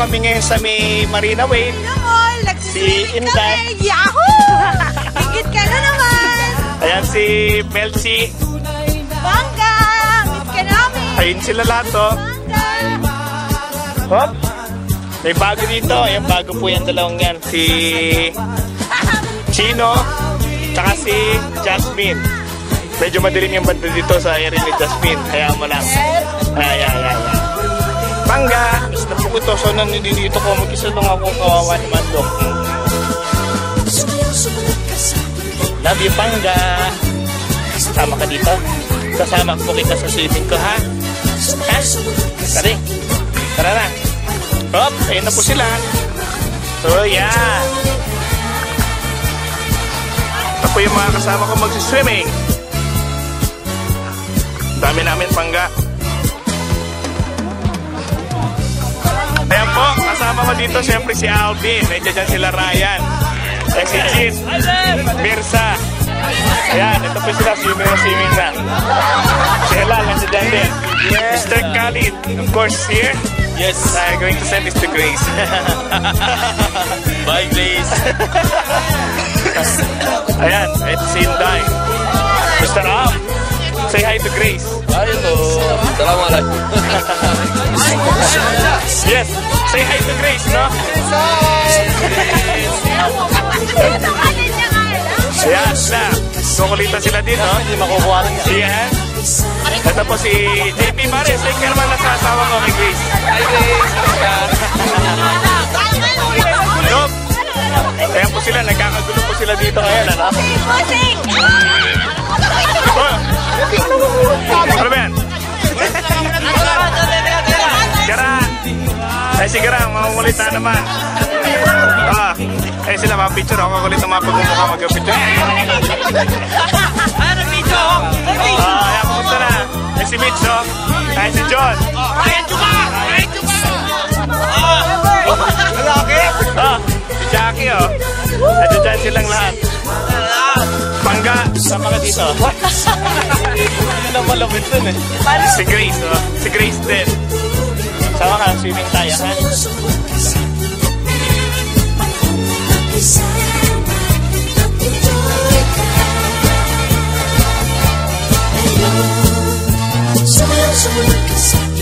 kami ngayon sa may Marina Wave. Si Inday. Yahoo! Higit ka na naman. Ayan si Melchi. Bangga! Higit ka namin. Ayun sila lahat oh. Hop. May bago dito. Ayan, bago po yan dalawang yan. Si Chino. Tsaka si Jasmine. Medyo madilim yung banda dito sa area ni Jasmine. Kaya mo lang. Ayan. Bangga. Miss na po ito. So nandito ko. Mag-isa lang ako. Kawawa naman doon. Love you, Bangga. Sama ka dito. Kasama po kita sa swimming ko, ha? Ha? Tara na. Hop, ayun na po sila. So, yeah. Ito po yung mga kasama ko magsiswimming. Dami namin, Bangga. Ayan po, kasama ko dito siyempre si Alvin. Medyo dyan sila Ryan. Ayan si Jin, Mirsa. Ayan, ito po sila swimming na. Si Elal, nasa dyan din. Mr. Khalid, of course, here. Yes. I'm going to send this to Grace. Bye, Grace. Ayan, ito si Inday. Mr. Am, say hi to Grace. Hello. Assalamualaikum. Yes, say hi to Grace, no? Ayan na. Kukulitan sila din, no? Hindi makukuha rin niya. Ayan. Ito po si JP Maris. Take care man na sa asawa ko kay Grace. Hi, Grace. Nope. Ayan po sila. Nagkakagulo po sila dito ngayon, ano? Oh. Ano ba yan? Gara. Ay si Gara, mamukulit na naman. Ay sila mga picture. Ako kulit na mga pagmumukha mag-picture. Ano video? Ayan, pumunta na. Ay si Mitch, oh. Ay si John. Ayan, Chuka! Lalaki? Si Jackie, oh. At dyan silang lahat. Bangga. Sama ka dito. Yun ang malapit dun eh. Si Grace, oh. Si Grace din. Sama ka, swimming tayo, ha? Sumayaw sa walang kasama.